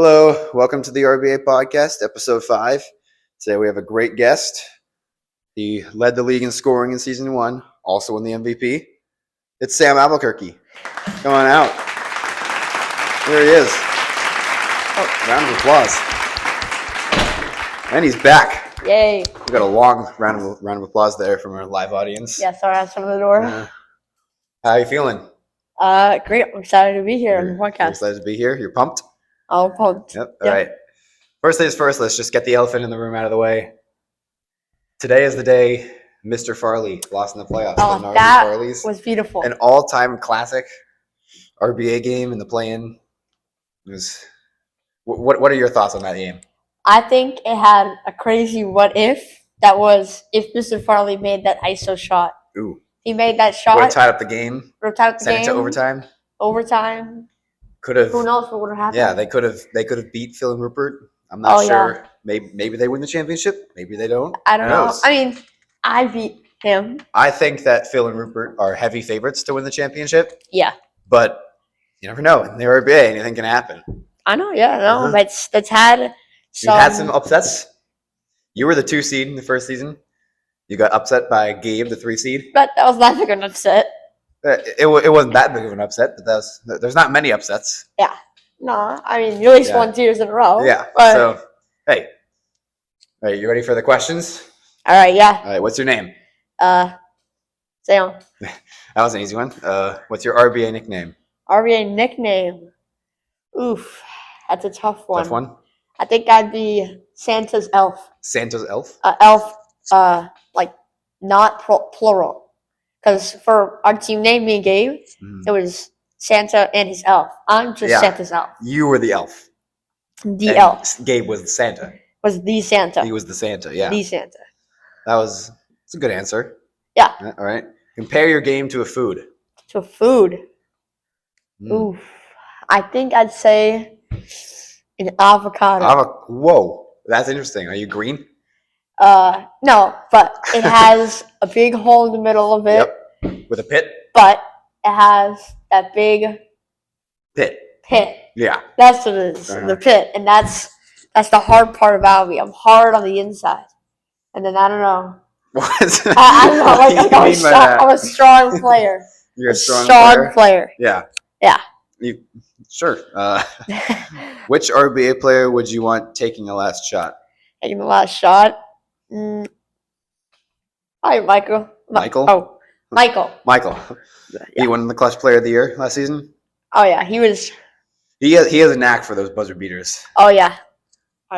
Hello, welcome to the RBA podcast, episode 5. Today we have a great guest. He led the league in scoring in season 1, also won the MVP. It's Sam Albuquerque. Come on out. There he is. Round of applause. And he's back. Yay. We got a long round of applause there from our live audience. Yeah, sorry, I was from the door. How are you feeling? Great. I'm excited to be here on the You're podcast. excited to be here? You're pumped? I'm pumped. Yep. All right. First things first, let's just get the elephant in the room out of the way. Today is the day Mr. Farley lost in the playoffs. Oh, that was beautiful. An all-time classic RBA game in the play-in. It was. What are your thoughts on that game? I think it had a crazy what if. That was if Mr. Farley made that ISO shot. Ooh. He made that shot. Would have tied up the game. Sent it to overtime. Could have. Who knows what would have happened? Yeah, they could have beat Phil and Rupert. I'm not sure. Yeah. Maybe they win the championship. Maybe they don't. I don't know. I mean, I beat him. I think that Phil and Rupert are heavy favorites to win the championship. Yeah. But you never know. In the RBA, anything can happen. I know. Yeah. No. That's had some. You had some upsets. You were the 2 seed in the first season. You got upset by Gabe, the 3 seed. But that was not big of an upset. It wasn't that big of an upset, but there's not many upsets. Yeah. No, I mean, you at least won 2 years in a row. Yeah. But... So, hey. All right, you ready for the questions? All right, yeah. All right, what's your name? Sam. That was an easy one. What's your RBA nickname? RBA nickname? Oof, that's a tough one. Tough one? I think I'd be Santa's elf. Santa's elf? Elf, like, not plural. Because for our team name, me and Gabe, it was Santa and his elf. I'm just Santa's elf. You were the elf. The elf. Gabe was the Santa. Was the Santa. He was the Santa, yeah. The Santa. It's a good answer. Yeah. All right. Compare your game to a food. To a food? Oof. I think I'd say an avocado. Whoa. That's interesting. Are you green? No, but it has a big hole in the middle of it. Yep. With a pit? But it has that big pit. Yeah. That's what it is. The pit. And that's the hard part about me. I'm hard on the inside. And then I don't know. What? I don't know. I'm a strong player. You're a strong player. Yeah. Yeah. Sure. Which RBA player would you want taking the last shot? Taking the last shot? Hi, Michael. Michael? Oh, Michael. Yeah. He won the Clutch Player of the Year last season? Oh, yeah. He was... He has a knack for those buzzer beaters. Oh, yeah.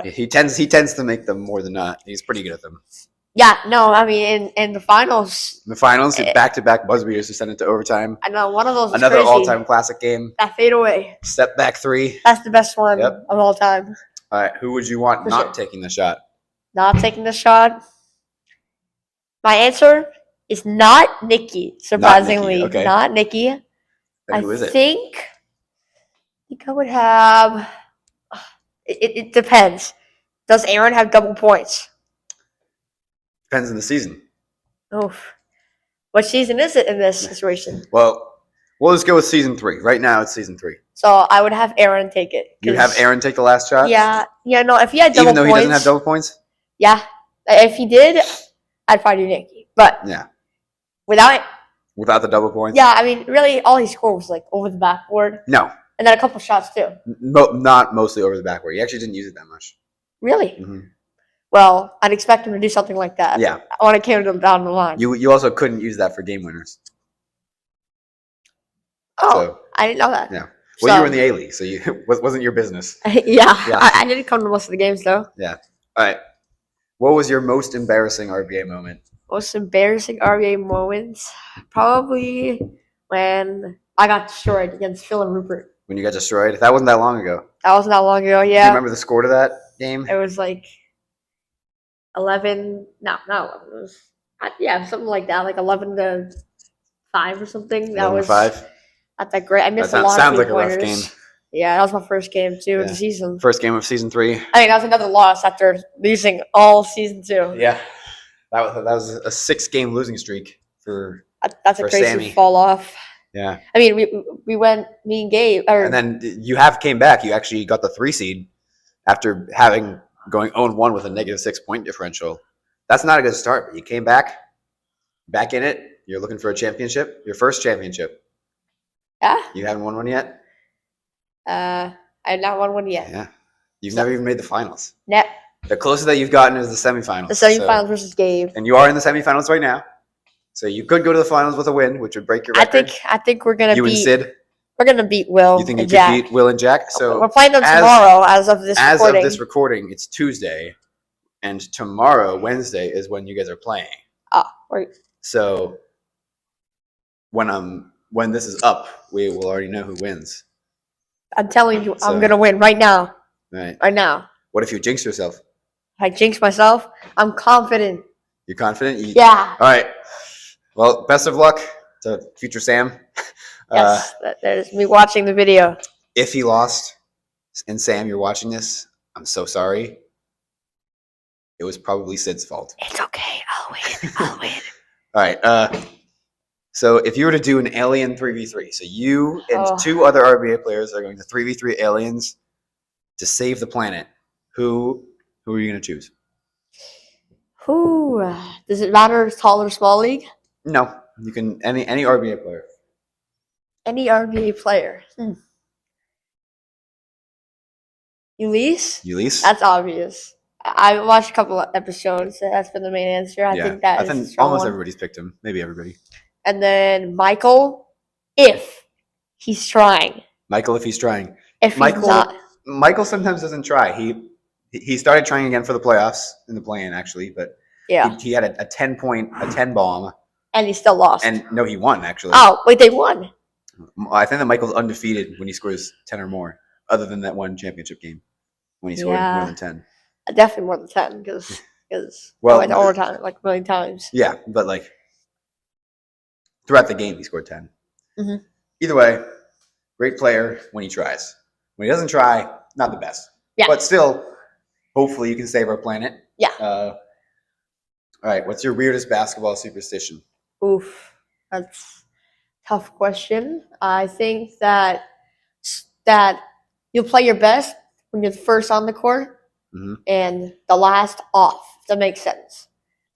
He tends to make them more than not. He's pretty good at them. Yeah, no, I mean, in the finals... In the finals, back-to-back buzzer beaters to send it to overtime. I know, one of those Another crazy. all-time classic game. That fadeaway. Step back 3. That's the best one of all time. All right, who would you want taking the shot? Not taking the shot? My answer is not Nikki, surprisingly. Not Nikki. Then who is it? I think I would have... It depends. Does Aaron have double points? Depends on the season. Oof. What season is it in this situation? Well, we'll just go with season 3. Right now, it's season 3. So I would have Aaron take it. You have Aaron take the last shot? Yeah. Yeah, no, if he had double points... Even though he doesn't have double points? Yeah. If he did, I'd probably do Nikki. But yeah. Without the double points? Yeah, I mean, really, all he scored was like over the backboard. No. And then a couple shots too. Not mostly over the backboard. He actually didn't use it that much. Really? Mm-hmm. Well, I'd expect him to do something like that. Yeah. When it came to down the line. You also couldn't use that for game winners. Oh, so, I didn't know that. Yeah. Well, you were in the A-League, so it wasn't your business. Yeah. I didn't come to most of the games, though. Yeah. All right. What was your most embarrassing RBA moment? Most embarrassing RBA moments? Probably when I got destroyed against Phil and Rupert. When you got destroyed? That wasn't that long ago. That wasn't that long ago, yeah. Do you remember the score to that game? It was like 11. No, not 11. It was, something like that, like 11-5 or something. That was 11-5? Not that great. I missed a lot of sounds like pointers. A rough game. Yeah, that was my first game, too, of the season. First game of season 3. I mean, that was another loss after losing all season 2. Yeah. That was a 6-game losing streak for That's a crazy Sammy. fall off. Yeah. I mean, we went, me and Gabe, And then you came back. You actually got the 3 seed after going 0-1 with a -6 point differential. That's not a good start, but you came back in it. You're looking for a championship, your first championship. Yeah. You haven't won one yet? I have not won one yet. Yeah. You've never even made the finals. Net. The closest that you've gotten is the semifinals. The semifinals versus Gabe. And you are in the semifinals right now. So you could go to the finals with a win, which would break your record. I think we're gonna You and beat Sid. We're gonna beat Will. You think you and could Jack. beat Will and Jack? So we're playing them tomorrow as of this recording. As of this recording, it's Tuesday, and tomorrow, Wednesday, is when you guys are playing. Right. So when this is up, we will already know who wins. I'm telling you, I'm gonna win right now. Right. Right now. What if you jinx yourself? If I jinx myself, I'm confident. You're confident? Yeah. All right. Well, best of luck to future Sam. Yes, that is me watching the video. If he lost, and Sam, you're watching this, I'm so sorry. It was probably Sid's fault. It's okay. I'll win. All right. So if you were to do an alien 3v3, so you and 2 other RBA players are going to 3v3 aliens to save the planet, who are you going to choose? Who? Does it matter tall or small league? No, you can any RBA player. Any RBA player. Ulysse? That's obvious. I watched a couple of episodes. That's been the main answer. I think almost everybody's picked him. Maybe everybody. And then Michael, if he's trying. Michael, if he's trying. If he's not. Michael sometimes doesn't try. He started trying again for the playoffs in the play-in, actually, but he had a 10 bomb. And he still lost. And no, he won, actually. Oh, wait, they won. I think that Michael's undefeated when he scores 10 or more, other than that one championship game when he scored more than 10. Definitely more than 10 because well, went overtime like a million times. Yeah, but like throughout the game, he scored 10. Mm-hmm. Either way, great player when he tries. When he doesn't try, not the best. Yeah. But still, hopefully you can save our planet. Yeah. All right, what's your weirdest basketball superstition? Oof, that's a tough question. I think that you'll play your best when you're the first on the court and the last off. If that makes sense.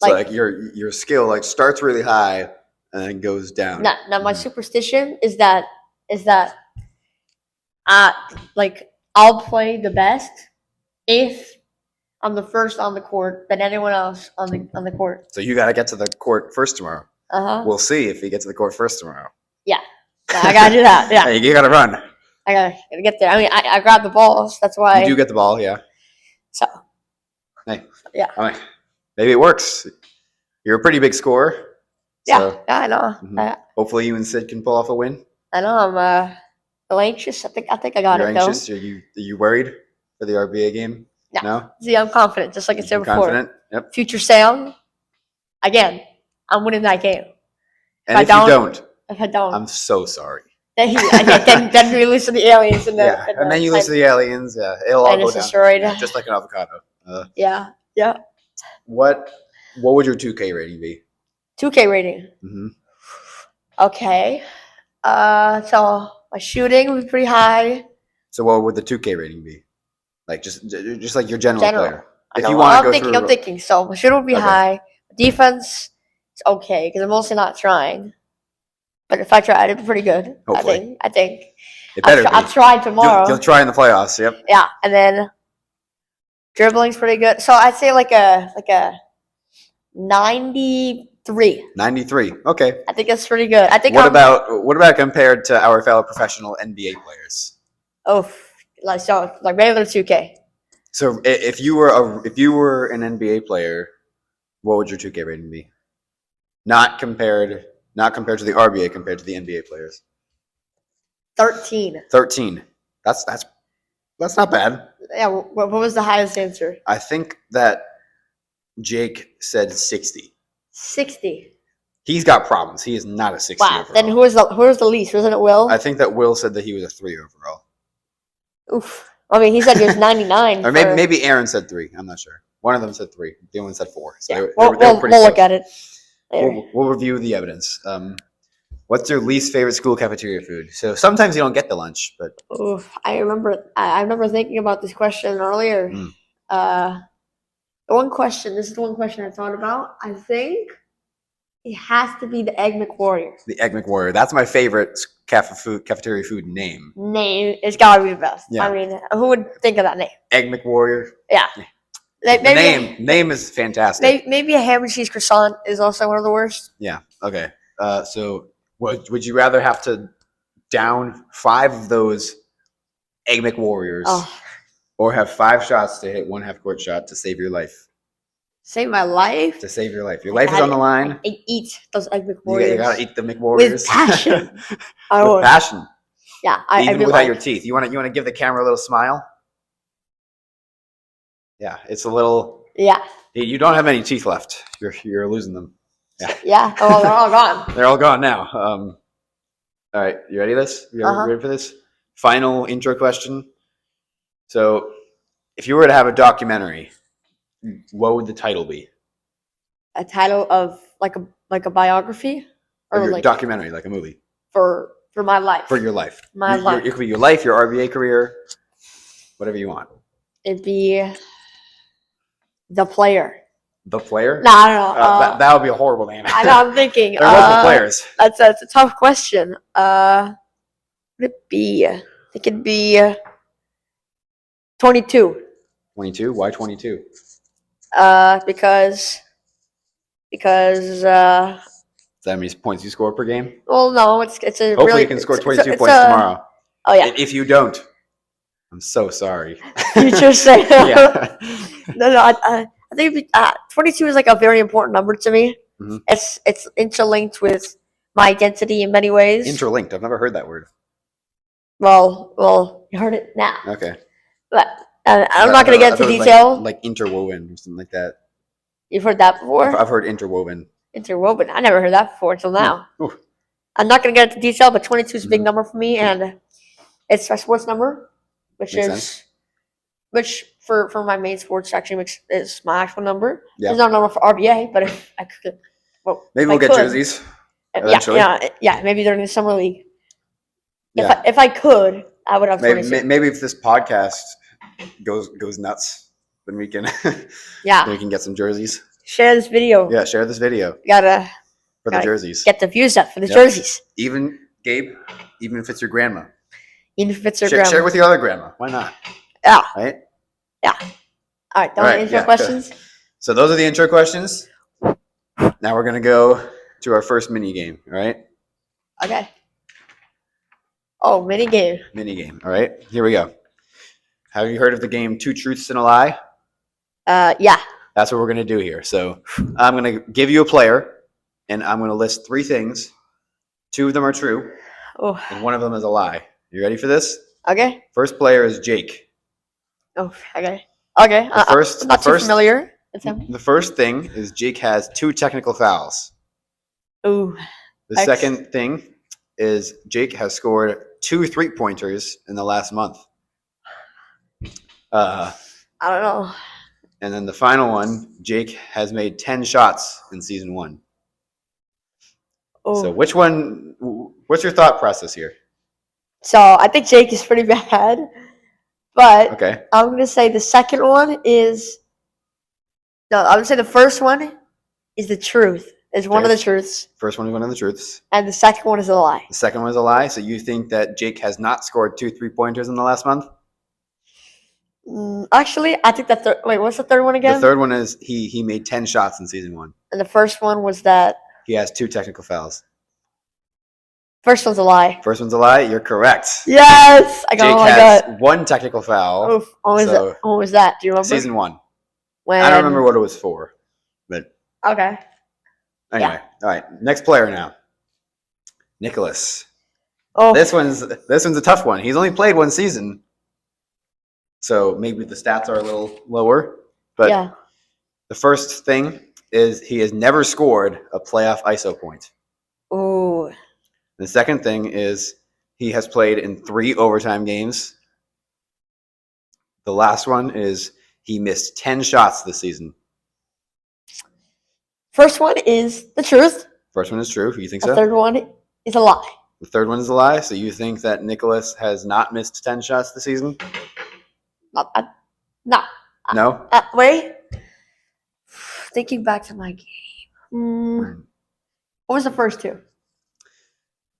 So like your skill like starts really high and then goes down. Now my superstition is that like I'll play the best if I'm the first on the court than anyone else on the court. So you got to get to the court first tomorrow. We'll see if you get to the court first tomorrow. Yeah, I gotta do that. Yeah, hey, you gotta run. I gotta get there. I mean, I grab the balls. That's why you do get the ball. Yeah. So. Hey. Yeah. All right. Maybe it works. You're a pretty big scorer. So. Yeah, I know. Hopefully, you and Sid can pull off a win. I know. I'm a little anxious. I think I got You're it. Anxious? Though. Are you worried for the RBA game? No. See, I'm confident, just like I said before. Confident. Yep. Future Sam. Again, I'm winning that game. And if you don't, I'm so sorry. Then we lose to the aliens. And then you lose to the aliens. Yeah, it'll all go down. Destroyed. Just like an avocado. Yeah. What would your 2K rating be? 2K rating. Mm-hmm. Okay. So my shooting was pretty high. So what would the 2K rating be? Like just like your general player. If you want to go through. I'm thinking. So my shooting would be high. Defense is okay because I'm mostly not trying. But if I tried, it'd be pretty good. Hopefully. I think. It better be. I'll try tomorrow. You'll try in the playoffs. Yep. Yeah, and then dribbling's pretty good. So I'd say like a 93. 93. Okay. I think that's pretty good. I think. What about compared to our fellow professional NBA players? Oh, like regular 2K. So if you were an NBA player, what would your 2K rating be? Not compared to the RBA, compared to the NBA players. 13. 13. That's not bad. Yeah. What was the highest answer? I think that Jake said 60. 60. He's got problems. He is not a 60 wow. overall. Then who was the least? Wasn't it Will? I think that Will said that he was a 3 overall. Oof. I mean, he said he was 99. Or maybe Aaron said 3. I'm not sure. One of them said 3. The other one said 4. So yeah. they were pretty we'll look at it later. We'll review the evidence. What's your least favorite school cafeteria food? So sometimes you don't get the lunch, but Oof, I remember thinking about this question earlier. This is the one question I thought about. I think it has to be the Egg McWarrior. the Egg McWarrior. That's my favorite cafeteria food name. Name, it's gotta be the best. Yeah. I mean, who would think of that name? Egg McWarrior. Yeah. The name is fantastic. Maybe a ham and cheese croissant is also one of the worst. Yeah. Okay. So would you rather have to down 5 of those Egg McWarriors or have 5 shots to hit 1 half-court shot to save your life? Save my life? To save your life. Your life is on the line. I eat those Egg McWarriors. You gotta eat the McWarriors. With passion. With passion. Yeah. Even without your teeth. You want to give the camera a little smile? Yeah. It's a little... Yeah. You don't have any teeth left. You're losing them. Yeah. Yeah. Oh, they're all gone. They're all gone now. All right. You ready ready for this? Final intro question. So, if you were to have a documentary, what would the title be? A title of like a biography, or like documentary, like a movie for my life. For your life. Life. It could be your life, your RBA career, whatever you want. It'd be The Player. The Player? No, I don't know. That would be a horrible name. I know. I'm thinking. They're both The Players. That's a tough question. Would it be? I think it'd be 22. 22? Why 22? Because Is that how many points you score per game? well, no, it's a Hopefully really, you can score 22 points tomorrow. Oh yeah. If you don't, I'm so sorry. Future say. Yeah. No. I think it'd be, 22 is like a very important number to me. Mm-hmm. It's interlinked with my identity in many ways. Interlinked. I've never heard that word. Well, you heard it now. Okay. But I'm not going to get into detail. Like interwoven or something like that. You've heard that before? I've heard interwoven. Interwoven. I never heard that before until now. Ooh. I'm not going to get into detail, but 22 is a big number for me, and it's my sports number, which for my main sports actually is my actual number. Yeah. There's no number for RBA, but if I could, maybe we'll get jerseys. Eventually. Yeah. Maybe during the summer league. Yeah. If I could, I would have 22. Maybe if this podcast goes nuts, then we can we can get some jerseys. Share this video. Yeah, share this video. For the jerseys. Get the views up for the jerseys. Even Gabe, even if it's your grandma. Even if it's your grandma. Share it with your other grandma. Why not? Yeah. Right? Yeah. All right. Don't intro questions. So those are the intro questions. Now we're gonna go to our first mini game. All right. Okay. Oh, mini game. Mini game. All right. Here we go. Have you heard of the game Two Truths and a Lie? Yeah. That's what we're going to do here. So I'm going to give you a player, and I'm going to list 3 things. 2 of them are true, and 1 of them is a lie. You ready for this? Okay. First player is Jake. Oh, okay. Okay. I'm not too familiar with him. The first thing is Jake has 2 technical fouls. Ooh. The second thing is Jake has scored 2 3-pointers in the last month. I don't know. And then the final one, Jake has made 10 shots in season 1. Oh. So what's your thought process here? So I think Jake is pretty bad, but okay. I'm going to say the second one is, I would say the first one is the truth. Is one of the truths. First one is one of the truths. And the second one is a lie. The second one is a lie. So you think that Jake has not scored 2 3-pointers in the last month? Actually, I think that wait, what's the third one again? The third one is he made 10 shots in season 1. And the first one was that he has 2 technical fouls. First one's a lie. First one's a lie. You're correct. Yes, I got Jake all I has got. 1 technical foul. Oof. When was that? Do you remember? Season 1. When? I don't remember what it was for, but okay. Anyway, all right. Next player now, Nicholas. Oh, this one's a tough one. He's only played 1 season. So maybe the stats are a little lower, but the first thing is he has never scored a playoff ISO point. Ooh. The second thing is he has played in 3 overtime games. The last one is he missed 10 shots this season. First one is the truth. First one is true. You think the so? Third one It's a lie. The third one is a lie. So you think that Nicholas has not missed 10 shots this season? No. No? Wait. Thinking back to my game. What was the first two?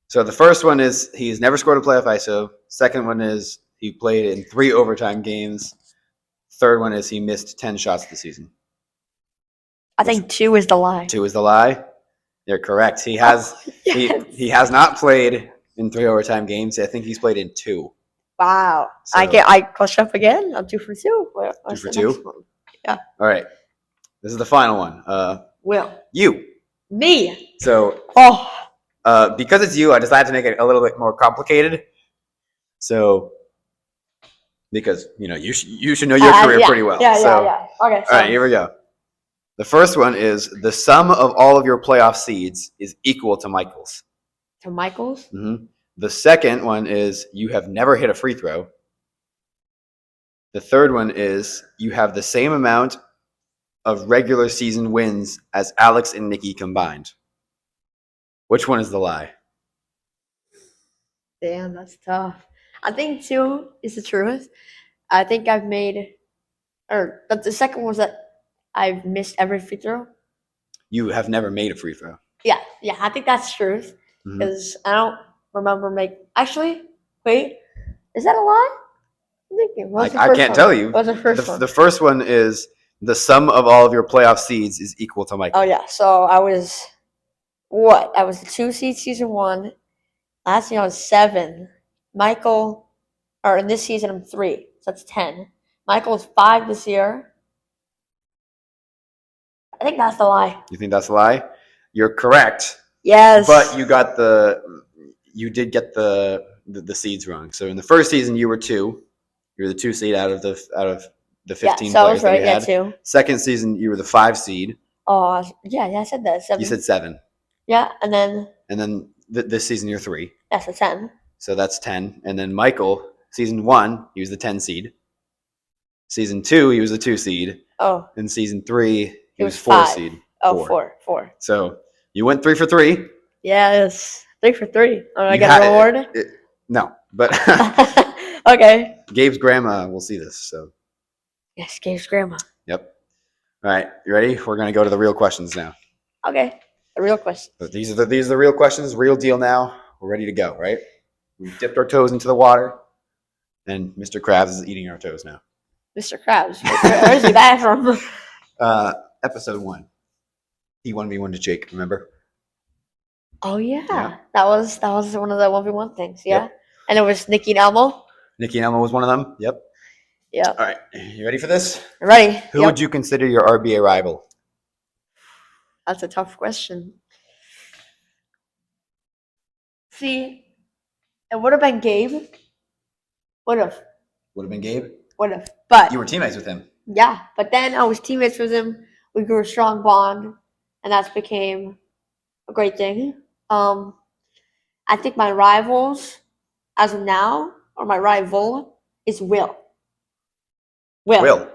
So the first one is he's never scored a playoff ISO. Second one is he played in 3 overtime games. Third one is he missed 10 shots this season. I think 2 is the lie. 2 is the lie. You're correct. He has he has not played in 3 overtime games. I think he's played in 2. Wow. So, I clutched up again. I'm 2 for 2. What's 2 for the 2? next one? Yeah. All right. This is the final one. Will. You. Me. So because it's you, I decided to make it a little bit more complicated. So because you should know your career pretty well. Yeah. Okay. All right, here we go. The first one is the sum of all of your playoff seeds is equal to Michael's. To Michael's? Mm-hmm. The second one is you have never hit a free throw. The third one is you have the same amount of regular season wins as Alex and Nikki combined. Which one is the lie? Damn, that's tough. I think 2 is the truth. I think I've made, but the second one was that I've missed every free throw. You have never made a free throw. Yeah, I think that's truth. Because I don't remember actually, wait, is that a lie? I'm thinking. I can't tell you. What's the first one? The first one is the sum of all of your playoff seeds is equal to Michael. Oh, yeah. So I was, what? I was the 2 seed season 1. Last year I was 7. Michael, or in this season I'm 3. So that's 10. Michael's 5 this year. I think that's the lie. You think that's a lie? You're correct. Yes. But you did get the seeds wrong. So in the first season you were 2. You were the 2 seed out of the 15 so players I was right. that we had. 2. Second season you were the 5 seed. Oh, yeah, I said that. 7. You said 7. Yeah, and then this season you're 3. That's a 10. So that's 10. And then Michael, season 1, he was the 10 seed. Season 2, he was the 2 seed. Oh. In season 3, he was 4 5. seed. Oh, 4. So you went 3 for 3. Yes, 3 for 3. Oh, I get a reward? No, but okay. Gabe's grandma will see this. So yes, Gabe's grandma. Yep. All right, you ready? We're gonna go to the real questions now. Okay, the real questions. But these are the real questions, real deal. Now we're ready to go. Right? We've dipped our toes into the water, and Mr. Krabs is eating our toes now. Mr. Krabs, where's he back from? Episode 1. He 1v1 to Jake. Remember? Oh yeah. That was one of the 1v1 things. Yeah, yep. And it was Nikki and Elmo. Nikki and Elmo was one of them. Yep. Yep. All right, you ready for this? I'm ready. Who would you consider your RBA rival? That's a tough question. See, it would have been Gabe. Would have been Gabe. But you were teammates with him. Yeah, but then I was teammates with him. We grew a strong bond, and that became a great thing. I think my rivals, as of now, or my rival, is Will. Will.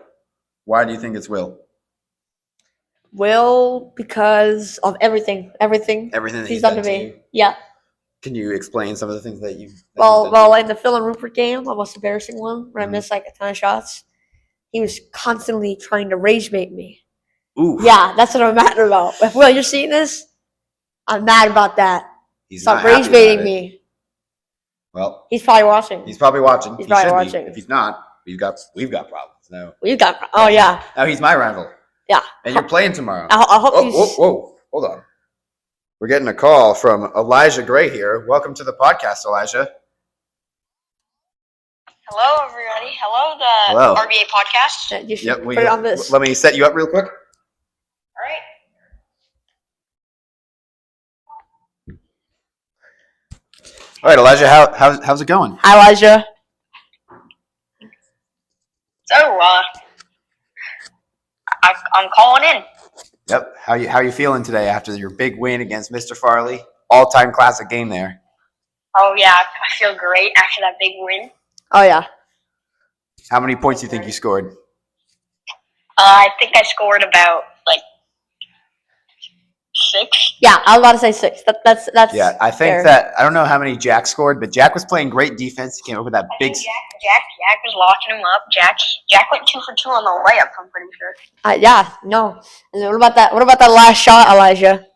Why do you think it's Will? Will, because of everything that he's done to me. Yeah. Can you explain some of the things that you? Well, in the Phil and Rupert game, the most embarrassing one, where I missed like a ton of shots, he was constantly trying to rage bait me. Ooh. Yeah, that's what I'm mad about. If Will, you're seeing this, I'm mad about that. Stop rage baiting me. Well, he's probably watching. He's probably watching. He's probably watching. If he's not, we've got problems. No. We've got. Oh yeah. Now he's my rival. Yeah. And you're playing tomorrow. I hope Whoa, hold on. We're getting a call from Elijah Gray here. Welcome to the podcast, Elijah. Hello, everybody. Hello, RBA podcast. Yep. Put it on this. Let me set you up real quick. All right. All right, Elijah. How's it going? Hi, Elijah. So, I'm calling in. Yep. How you feeling today after your big win against Mr. Farley? All-time classic game there. Oh yeah, I feel great after that big win. Oh yeah. How many points do you think you scored? I think I scored about like 6. Yeah, I was about to say 6. That's Yeah, I think fair. that I don't know how many Jack scored, but Jack was playing great defense. He came up with that I big. think Jack was locking him up. Jack went 2 for 2 on the layup. I'm pretty sure. Yeah, no. And then what about that? What about that last shot, Elijah?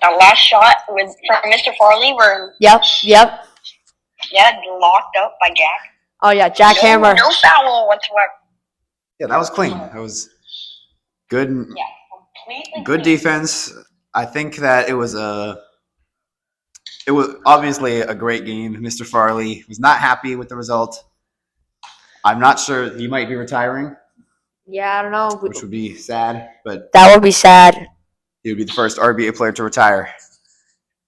That last shot was from Mr. Farley, where Yep. locked up by Jack. Oh yeah, Jack Hammer. No foul whatsoever. Yeah, that was clean. That was good. Yeah, completely Good clean. defense. I think that it was obviously a great game. Mr. Farley was not happy with the result. I'm not sure he might be retiring, Yeah, I don't know. which would be sad, but That would be sad. he would be the first RBA player to retire.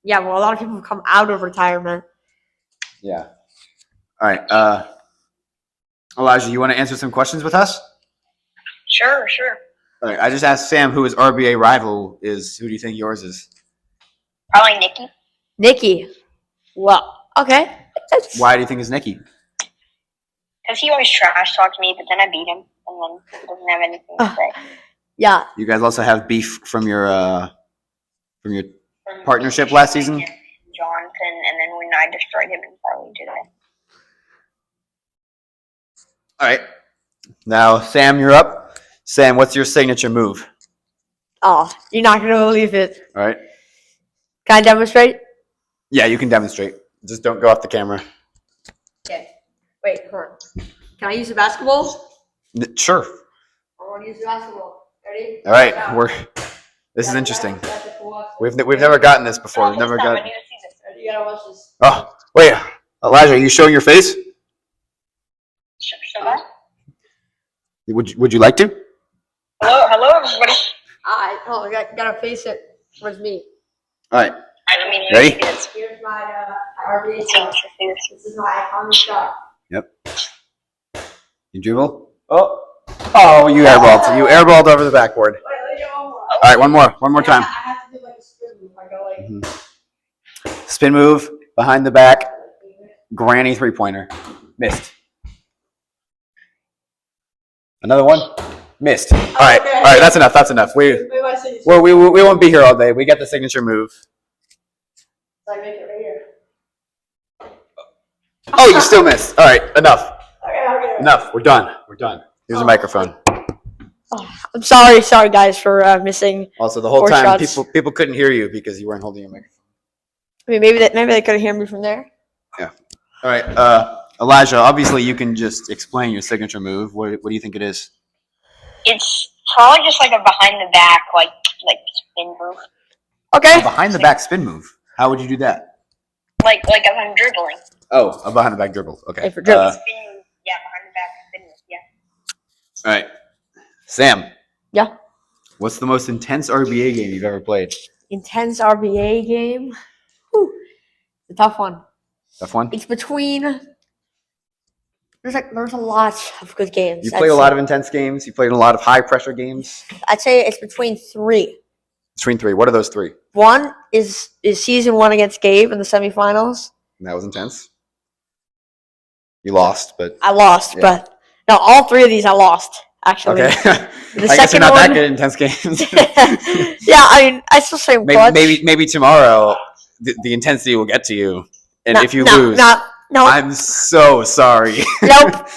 Yeah, well, a lot of people come out of retirement. Yeah. All right. Elijah, you want to answer some questions with us? Sure. All right. I just asked Sam who his RBA rival is. Who do you think yours is? Probably Nikki. Nikki. Well, okay. Why do you think it's Nikki? Because he always trash talks me, but then I beat him, and then he doesn't have anything to say. Yeah. You guys also have beef from your partnership last season? Jonathan, and then when I destroyed him in Farley today. All right. Now, Sam, you're up. Sam, what's your signature move? Oh, you're not going to believe it. All right. Can I demonstrate? Yeah, you can demonstrate. Just don't go off the camera. Okay. Wait, hold on. Can I use the basketball? Sure. I want to use the basketball. Ready? All right. This is interesting. We've never gotten this before. We've never got. I need to see this. You gotta watch this. Oh, wait, Elijah, are you showing your face? Should I? Would you like to? Hello, everybody. I gotta face it towards me. All right. I mean, Ready? Here's my RBA This shot. This is my iconic shot. Yep. You dribble. Oh, you airballed. You airballed over the backboard. Wait, let me go one more. All right, one more time. I have to do like a spin move. I go like. Spin move behind the back. Granny 3-pointer. Missed. Another one. Missed. All right. That's enough. We won't be here all day. We get the signature move. So I make it right here. Oh, you still missed. All right, enough. Okay. Enough. We're done. Here's your microphone. Oh, I'm sorry, guys, for missing. Also, the whole 4 time shots. people couldn't hear you because you weren't holding your microphone. I mean, maybe they couldn't hear me from there. Yeah. All right. Elijah, obviously you can just explain your signature move. What do you think it is? It's probably just like a behind the back, like spin move. Okay. A behind the back spin move. How would you do that? Like if I'm dribbling. Oh, a behind the back dribble. Okay. Hey, for dribbling. Spin move. Yeah, behind the back spin move. Yeah. All right. Sam. Yeah. What's the most intense RBA game you've ever played? Intense RBA game. Whew. It's a tough one. Tough one? It's between. There's a lot of good games. You played a lot of intense games. You played a lot of high pressure games. I'd say it's between 3. Between 3. What are those 3? One is season 1 against Gabe in the semifinals. And that was intense. You lost, but I lost, Yeah. but no, all 3 of these I lost actually. okay. The I guess second you're not that one- good at intense games. Yeah, I mean, I still say clutch. maybe tomorrow the intensity will get to you, and No, if you no, lose, no, I'm so sorry. nope.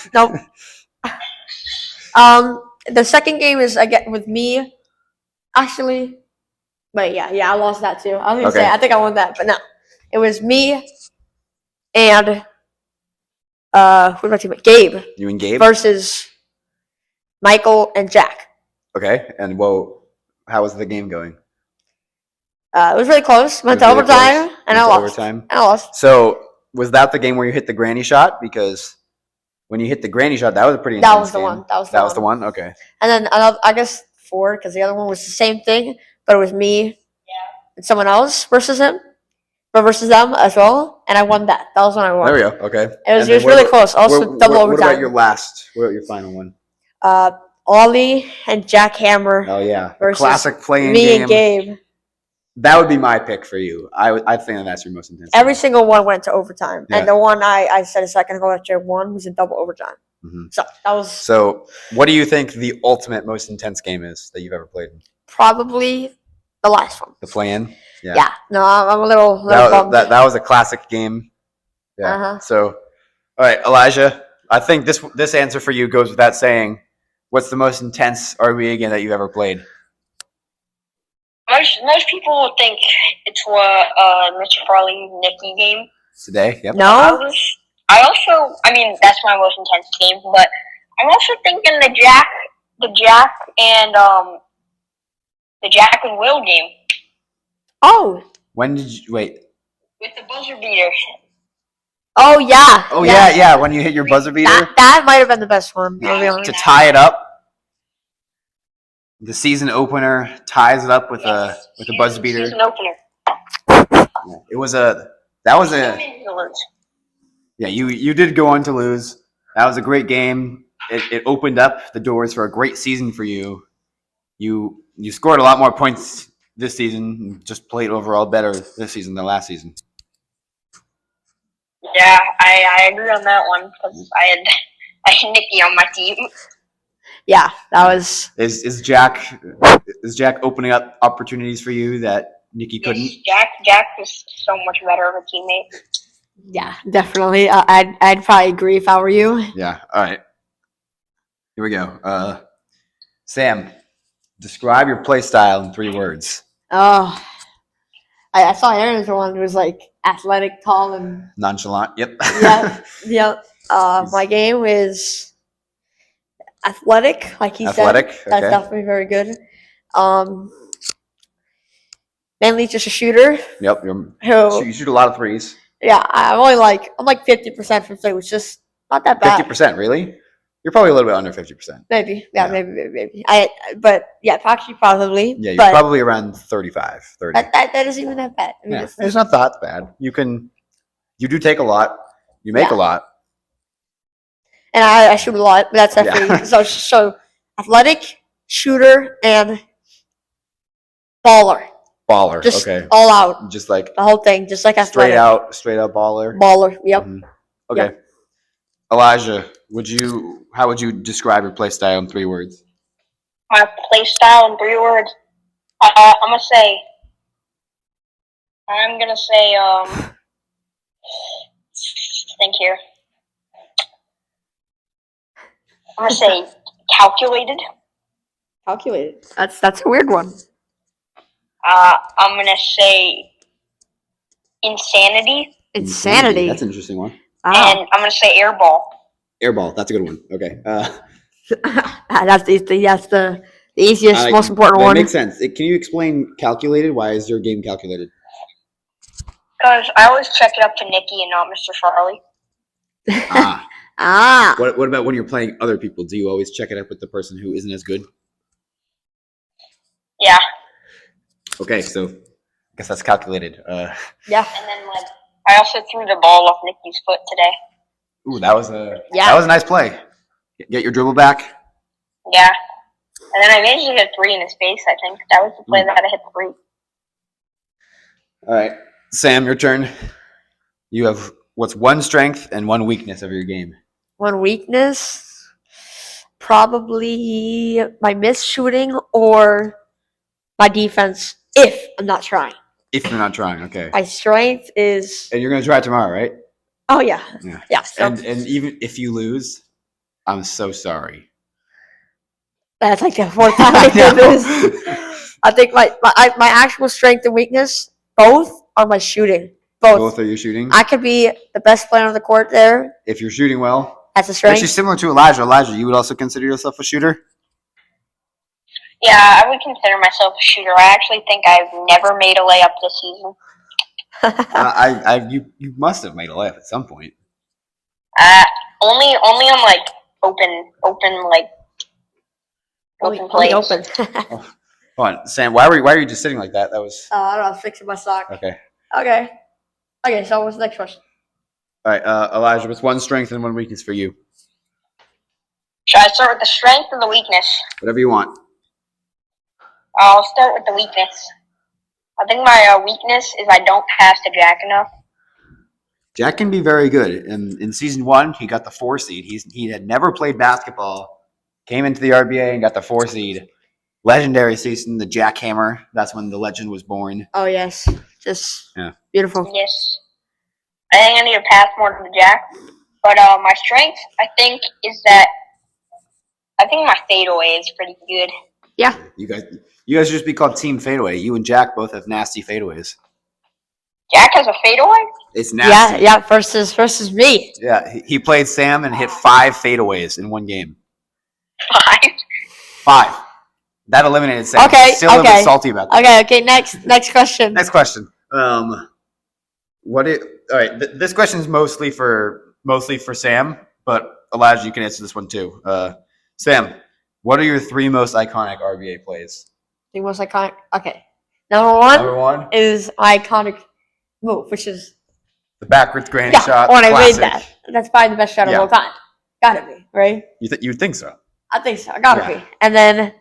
The second game is again with me, actually. But yeah, I lost that too. I was gonna say I think I won that, but no, it was me and who's my teammate? Gabe You and Gabe. versus Michael and Jack. Okay, and how was the game going? It was really close. Went It to was really overtime, close. and Went I to lost. overtime. And I lost. So was that the game where you hit the granny shot? Because when you hit the granny shot, that was a pretty That intense was the game. one. That was the one. Okay. And then another, I guess 4, because the other one was the same thing, but it was me and someone else versus him, but versus them as well, and I won that. That was when I won. There we go. Okay. It was And then really close. Also double What overtime. about your last? What about your final one? Ollie and Jack Hammer Oh yeah, the versus classic playing me game. and Gabe. That would be my pick for you. I think that's your most intense. Every single one went to overtime, Yeah. and the one I said a second ago that you won was in double overtime. Mhm. So that was So, what do you think the ultimate most intense game is that you've ever played? probably The last one. The play-in. Yeah. No, I'm a little That, bummed. that was a classic game. Yeah. Uh-huh. So, all right, Elijah. I think this answer for you goes without saying. What's the most intense RBA game that you've ever played? Most people will think it's Mr. Farley Nikki game. Today? Yep. No. I mean, that's my most intense game, but I'm also thinking the Jack and Will game. Oh. When did you wait? With the buzzer beater. Oh yeah. Oh yeah. When you hit your buzzer beater That might have been the best one. I'll be honest. to tie it up. The season opener ties it up with a buzzer beater. Season opener. It was yeah. You did go on to lose. That was a great game. It opened up the doors for a great season for you. You scored a lot more points this season. Just played overall better this season than last season. Yeah, I agree on that one because I had Nikki on my team. Yeah, that was. Is Jack opening up opportunities for you that Nikki couldn't? Yes, Jack was so much better of a teammate. Yeah, definitely. I'd probably agree if I were you. Yeah. All right. Here we go. Sam, describe your play style in 3 words. Oh, I saw Aaron's one who was like athletic, tall, and Nonchalant. Yep. Yep. My game is athletic, like he Athletic, said. That's okay. definitely very good. Mainly just a shooter. Yep. Who? You shoot a lot of threes. Yeah, I'm like 50% from three, which is not that bad. 50%, really? You're probably a little bit under 50%. Maybe. Yeah, maybe. But yeah, actually probably. Yeah, you're but probably around 35, 30. that isn't even that bad. I mean, Yeah, it's not that bad. You do take a lot. You make a lot. And I shoot a lot, but that's definitely Yeah. so athletic, shooter, and baller. Baller. Just okay. all out. Just like The whole thing, just like athletic. straight out baller. Baller. Yep. Mhm. Okay. Yep. Elijah, how would you describe your play style in 3 words? My play style in 3 words. I'm gonna say. Think here. I'm gonna say calculated. Calculated. That's a weird one. I'm gonna say insanity. Insanity. That's an interesting one. Wow. And I'm gonna say airball. Airball. That's a good one. Okay. That's the easiest, most important that one. makes sense. Can you explain calculated? Why is your game calculated? Because I always check it up to Nikki and not Mr. Farley. What about when you're playing other people? Do you always check it up with the person who isn't as good? Yeah. Okay, so I guess that's calculated. Yeah. And then I also threw the ball off Nikki's foot today. Ooh, that was a nice play. Get your dribble back. Yeah. And then I managed to hit a 3 in his face, I think. That was the play that I hit the 3. All right. Sam, your turn. You have what's one strength and one weakness of your game? One weakness, probably my missed shooting or my defense if I'm not trying. If you're not trying, okay. My strength is. And you're going to try it tomorrow, right? Oh, yeah. Yeah. Yeah. So And even if you lose, I'm so sorry. that's like the 4th time I did this. I think my actual strength and weakness, both are my shooting. Both are your shooting? I could be the best player on the court there. If you're shooting well. That's a strength. Actually, similar to Elijah. Elijah, you would also consider yourself a shooter? Yeah, I would consider myself a shooter. I actually think I've never made a layup this season. You must have made a layup at some point. Only on open plays. Open. Hold on, Sam. Why are you just sitting like that? That was I don't know. I was fixing my sock. okay. Okay. So what's the next question? All right, Elijah. What's one strength and one weakness for you? Should I start with the strength or the weakness? Whatever you want. I'll start with the weakness. I think my weakness is I don't pass to Jack enough. Jack can be very good. In season 1, he got the 4 seed. He had never played basketball. Came into the RBA and got the 4 seed. legendary season, the Jackhammer. That's when the legend was born. Oh yes, just beautiful. Yes. I think I need to pass more to the Jack. But my strength, I think, is that I think my fadeaway is pretty good. Yeah. You guys should just be called Team Fadeaway. You and Jack both have nasty fadeaways. Jack has a fadeaway? It's nasty. Yeah. Versus me. Yeah, he played Sam and hit 5 fadeaways in one game. 5? 5. That eliminated Sam. Okay. He's still a bit salty about that. Okay. Next question. Next question. All right. This question is mostly for Sam, but Elijah, you can answer this one too. Sam, what are your 3 most iconic RBA plays? The most iconic. Okay. Number one One is iconic move, which is the backwards granny shot. when I made classic. that. That's probably the best shot of all time. Gotta be, right? You think so? I think so. Gotta be. And then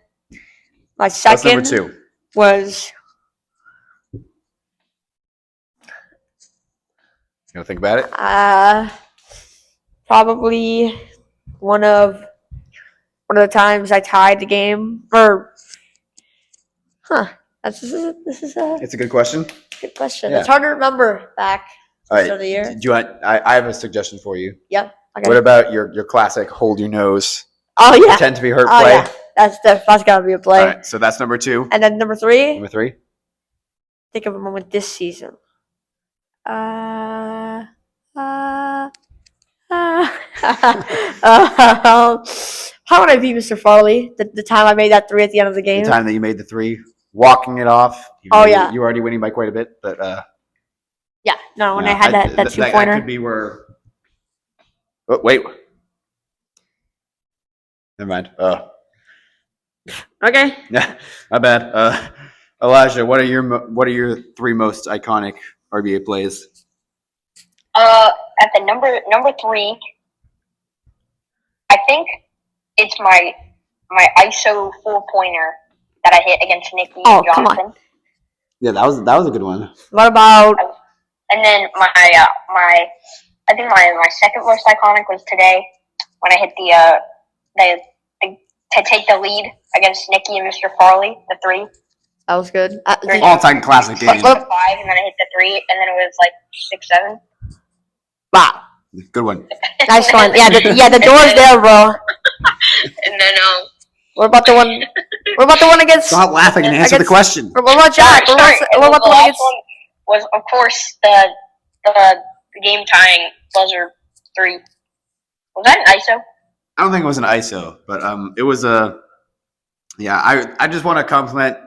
my That's second number 2. was You gonna think about it? probably one of the times I tied the game. This is a It's a good question. good question. Yeah. It's hard to remember back All right. start of the year. Do you want? I have a suggestion for you. Yep. Okay. What about your classic hold your nose, Oh yeah. pretend to be hurt Oh play? yeah. That's gotta be a play. All right. So that's number 2. And then number 3. Number 3. Think of a moment this season. How would I beat Mr. Farley? The time I made that 3 at the end of the game. The time that you made the 3, walking it off. You were already winning by quite a bit, but Yeah. No, when I had that 2-pointer. That could be where. Oh, wait. Never mind. Okay. Yeah, my bad. Elijah, what are your 3 most iconic RBA plays? At the number 3, I think it's my ISO 4-pointer that I hit against Nicky and come on. Jonathan. Yeah, that was a good one. What about? And then I think my second most iconic was today when I hit the to take the lead against Nicky and Mr. Farley, the 3. That was good. All-time classic game. 5, and then I hit the 3, and then it was like 6-7. Wow. Good one. Nice one. Yeah, the door's there, bro. And then What about the one? What about the one against? Stop laughing and answer the question. What about Jack? What about the one against? one was, of course, the game tying buzzer 3. Was that an ISO? I don't think it was an ISO, but it was a. Yeah, I just want to compliment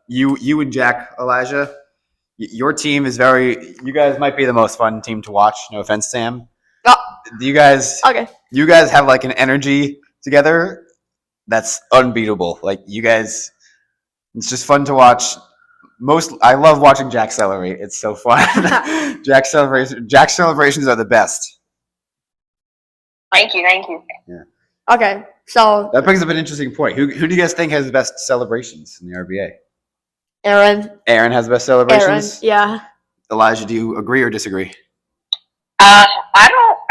you and Jack, Elijah. Your team is you guys might be the most fun team to watch. No offense, Sam. Oh. You guys have like an energy together that's unbeatable. Like you guys, it's just fun to watch. I love watching Jack celebrate. It's so fun. Jack celebrations are the best. Thank you. Yeah. Okay, so That brings up an interesting point. Who do you guys think has the best celebrations in the RBA? Aaron Has the best celebrations. yeah. Elijah, do you agree or disagree? I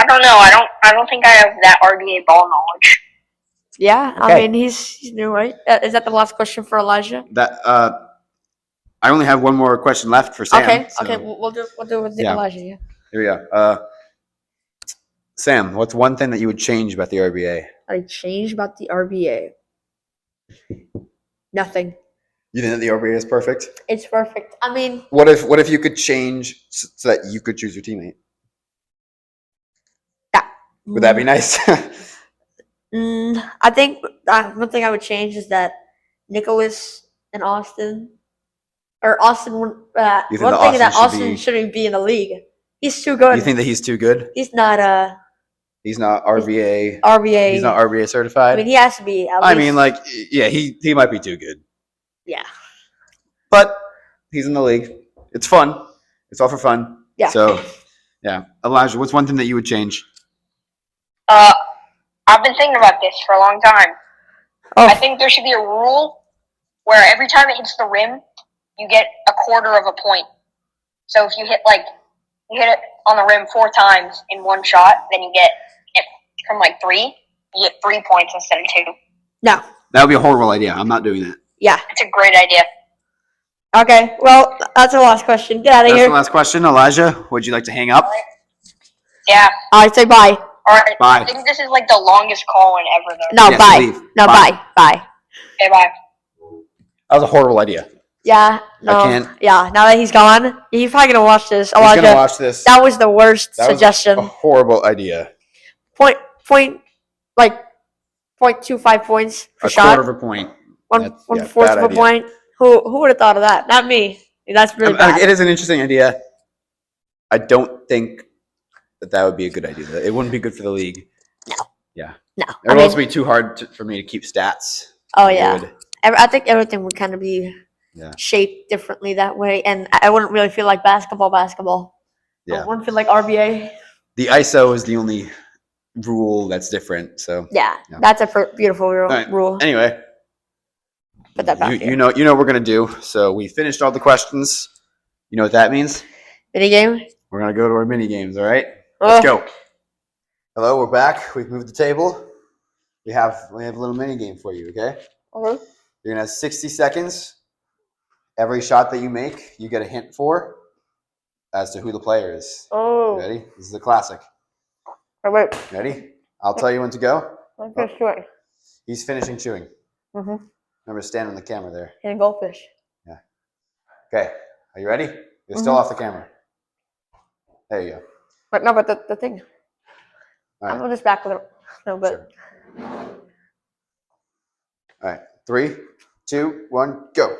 don't know. I don't think I have that RBA ball knowledge. Yeah, Okay. I mean he's new, right? Is that the last question for Elijah? That I only have one more question left for Sam. Okay, so we'll do it with Yeah. Elijah. Yeah. Here we go. Sam, what's one thing that you would change about the RBA? I changed about the RBA. Nothing. You think that the RBA is perfect? It's perfect. I mean, What if you could change so that you could choose your teammate? Would that be nice? I think one thing I would change is that Nicholas and Austin, or Austin. You think one that thing Austin that should Austin be- shouldn't be in the league. He's too good. You think that he's too good? He's not He's not RBA. RBA. He's not RBA certified. I mean, he has to be. At I least, mean, like, yeah, he might be too good, yeah. but he's in the league. It's fun. It's all for fun. Yeah. So, yeah, Elijah, what's one thing that you would change? I've been thinking about this for a long time. Oh. I think there should be a rule where every time it hits the rim, you get a quarter of a point. So if you hit it on the rim 4 times in one shot, then you get it from 3. You get 3 points instead of 2. No. That would be a horrible idea. I'm not doing that. Yeah. It's a great idea. Okay. Well, that's the last question. Get out of That's here. the last question. Elijah, would you like to hang up? Yeah. All right. Say bye. All right. Bye. I think this is like the longest call-in ever, though. No, Yes, bye. leave. No, Bye. bye. Okay, bye. That was a horrible idea. Yeah. No. I can't. Yeah. Now that he's gone, he's probably gonna watch this. He's Elijah, gonna watch this. that was the worst That was suggestion. a horrible idea. Point, like 0.25 points per A shot. quarter of a point. One fourth bad of a idea. point. Who would have thought of that? Not me. That's really bad. It is an interesting idea. I don't think that would be a good idea. It wouldn't be good for the league. No. Yeah. No. It would also be too hard for me to keep stats. Oh yeah. I think everything would kind of be shaped differently that way, and I wouldn't really feel like basketball. Yeah. I wouldn't feel like RBA. The ISO is the only rule that's different. So yeah. That's a beautiful rule. Anyway, Put that back you know what we're gonna do. So we finished all the questions. You know what that means? Mini game. We're gonna go to our mini games. All right. Let's go. Hello, we're back. We've moved the table. We have a little mini game for you. Okay. Okay. You're gonna have 60 seconds. Every shot that you make, you get a hint for as to who the player is. Oh. Ready? This is a classic. All right. Ready? I'll tell you when to go. I'm just chewing. He's finishing chewing. Mm-hmm. Remember, stand on the camera there. And goldfish. Yeah. Okay. Are you ready? You're still off the camera. There you go. But the thing. All right. I'm just back with it. No, but. Sure. All right. 3, 2, 1, go.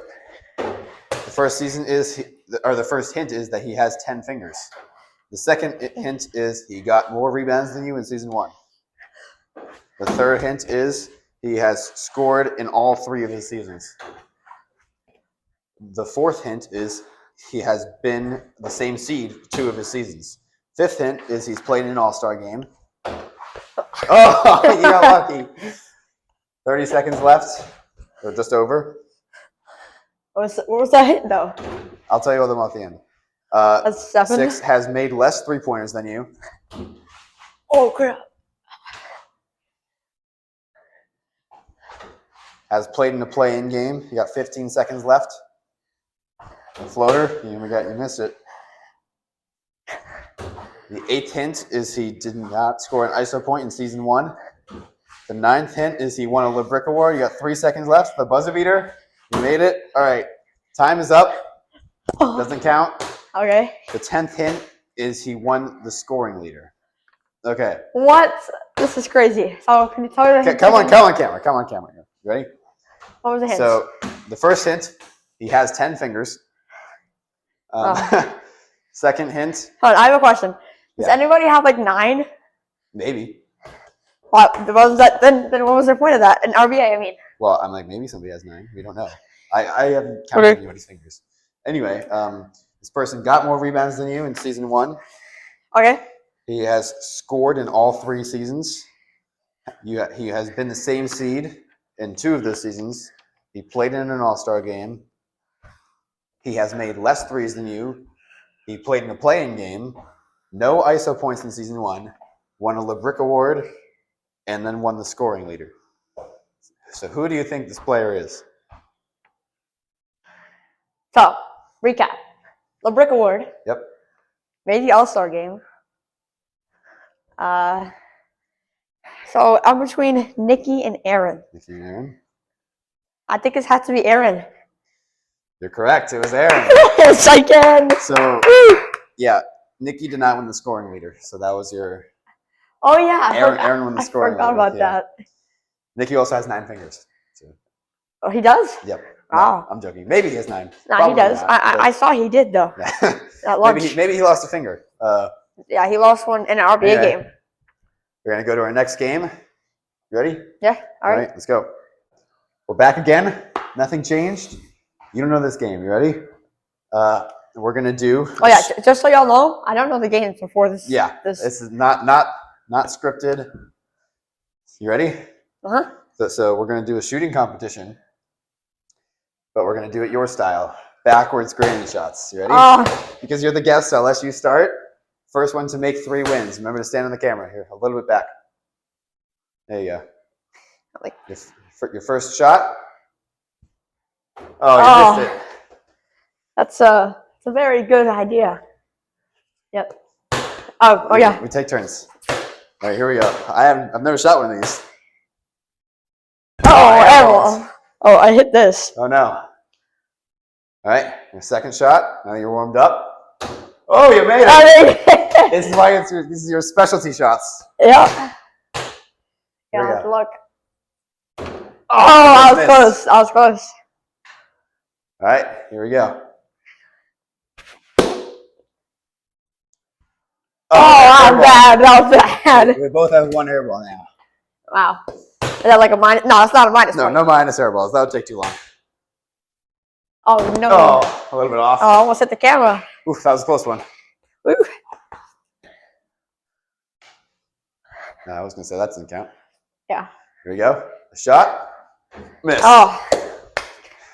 The first hint is that he has 10 fingers. The second hint is he got more rebounds than you in season 1. The third hint is he has scored in all 3 of his seasons. The fourth hint is he has been the same seed 2 of his seasons. Fifth hint is he's played in an all-star game. Oh, you got lucky. 30 seconds left, or just over. What was that hint, though? I'll tell you all them at the end. That's 7. 6 has made less 3-pointers than you. Oh, crap. Has played in a play-in game. You got 15 seconds left. Floater, you missed it. The 8th hint is he did not score an ISO point in season 1. The 9th hint is he won a Le Brick Award. You got 3 seconds left. The buzzer beater, you made it. All right, time is up. Doesn't count. Okay. The 10th hint is he won the scoring leader. Okay. What? This is crazy. So can you tell me? Okay, come on camera. You ready? What was the hint? So the first hint, he has 10 fingers. Second hint. Hold on, I have a question. Does Yeah. anybody have like 9? Maybe. What was that? Then what was the point of that? An RBA, I mean. Well, I'm like, maybe somebody has 9. We don't know. I haven't counted anybody's fingers. Anyway, this person got more rebounds than you in season 1. Okay. He has scored in all 3 seasons. He has been the same seed in 2 of those seasons. He played in an all-star game. He has made less threes than you. He played in a play-in game. No ISO points in season 1. Won a Le Brick Award, and then won the scoring leader. So who do you think this player is? So, recap. Le Brick Award. Yep. Made the All-Star game. So I'm between Nikki and Aaron. Nikki and Aaron? I think it has to be Aaron. You're correct. It was Aaron. Yes, I can. So, yeah, Nikki did not win the scoring leader. So that was your... Oh, yeah. Aaron won the scoring leader. I forgot about that. Nikki also has 9 fingers. So. Oh, he does? Yep. Wow. No, I'm joking. Maybe he has 9. No, Probably he does. not, I saw he did, though. At lunch. maybe he lost a finger. Yeah, he lost one in an RBA game. We're going to go to our next game. You ready? Yeah. All right. Let's go. We're back again. Nothing changed. You don't know this game. You ready? We're going to do... Oh, yeah. Just so y'all know, I don't know the games before this. Yeah. This is not scripted. You ready? Uh-huh. So we're going to do a shooting competition, but we're going to do it your style. Backwards granny shots. You ready? Because you're the guest, so I'll let you start. First one to make 3 wins. Remember to stand on the camera here. A little bit back. There you go. Your first shot. Oh, you missed it. That's a very good idea. Yep. Oh yeah. We take turns. All right, here we go. I've never shot one of these. Oh, airballs. airball. Oh, I hit this. Oh no. All right, your second shot. Now you're warmed up. Oh, you made it. This is why these are your specialty shots. Yeah. Here we Yeah, go. look. Oh, I was close. I was close. All right, here we go. Oh, bad. That was bad. We both have one airball now. Wow. Is that like a minus? No, it's not a minus. No, point. no minus airballs. That would take too long. Oh no. Oh, a little bit off. Oh, I almost hit the camera. Oof, that was a close one. Woo. No, I was gonna say that doesn't count. Yeah. Here we go. A shot. Miss. Oh.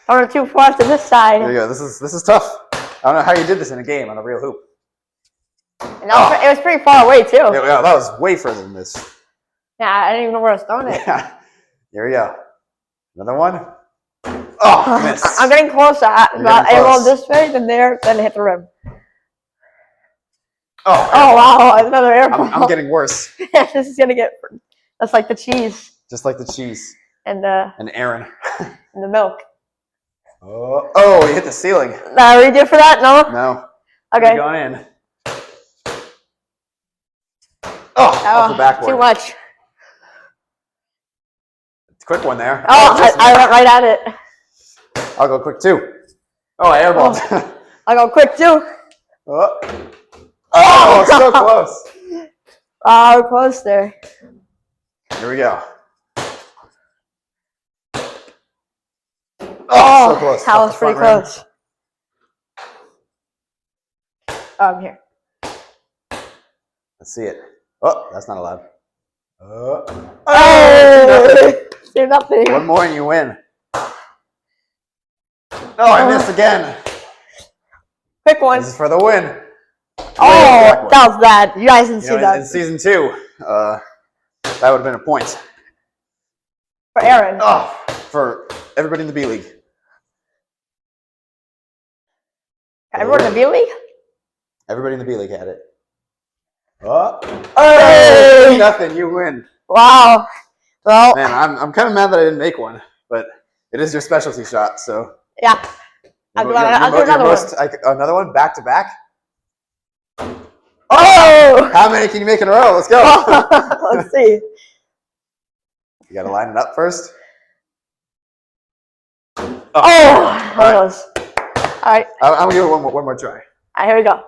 I went too far to this side. There you go. This is tough. I don't know how you did this in a game on a real hoop. And it was pretty far away too. Yeah, that was way further than this. Yeah, I didn't even know where I was throwing it. Yeah. Here we go. Another one. Oh, miss. I'm getting closer. I rolled this way, then there, then hit the rim. Oh wow, another airball. I'm getting worse. This is gonna get. That's like the cheese. Just like the cheese. And Aaron. and the milk. Oh, you hit the ceiling. Are we good for that? No. No. Okay. Going in. Off the backboard. Too much. Quick one there. I went right at it. I'll go quick too. Oh, I airballed. I'll go quick too. Oh, so close. Oh, close there. Here we go. Oh, so close. That was pretty close. Oh, I'm here. Let's see it. Oh, that's not allowed. Do nothing. One more and you win. Oh, I missed again. Quick one. This is for the win. Oh, that was bad. You guys didn't see that. In season 2, that would have been a point. For Aaron. Oh, for everybody in the B League. Everyone in the B League? Everybody in the B League had it. Oh, nothing. You win. Wow. Well, man, I'm kind of mad that I didn't make one, but it is your specialty shot, so. Yeah. I'll do another one. Another one back to back. Oh! How many can you make in a row? Let's go. Let's see. You got to line it up first. Oh! Almost. All right. I'm gonna give it one more try. All right, here we go.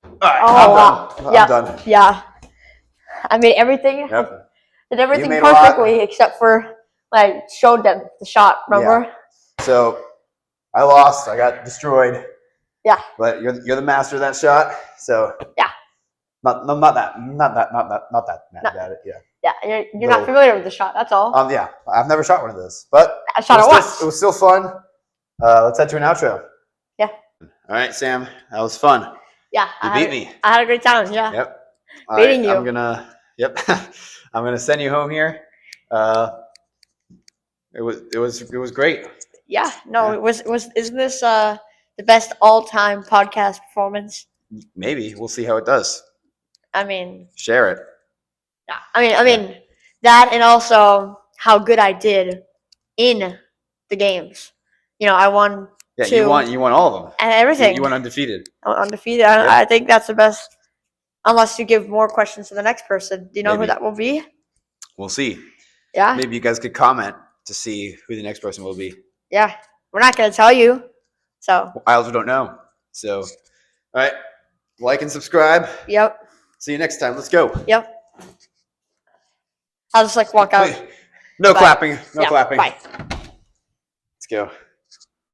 All right, Oh, I'm done. Yeah. I made everything. Yep. Did everything made perfectly except for showed them the shot. Remember? Yeah. So I lost. I got destroyed. Yeah. But you're the master of that shot. So yeah. Not that mad about it. Yeah. Yeah. You're not familiar with the shot. That's all. Yeah. I've never shot one of those, but I shot it once. It was still fun. Let's head to an outro. Yeah. All right, Sam. That was fun. Yeah. You beat me. I had a great time. Yeah. Yep. Beating you. I'm gonna send you home here. It was great. Yeah. No, it was. Isn't this the best all-time podcast performance? Maybe we'll see how it does. I mean, share it. Yeah. I mean that, and also how good I did in the games. I won. Yeah, 2. you won all of them. And everything. You went undefeated. I went undefeated. I think that's the best. Unless you give more questions to the next person. Do you know who that will be? We'll see. Yeah. Maybe you guys could comment to see who the next person will be. Yeah. We're not going to tell you. So. I also don't know. So, all right. Like and subscribe. Yep. See you next time. Let's go. Yep. I'll just walk out. No clapping. No clapping. Bye. Let's go.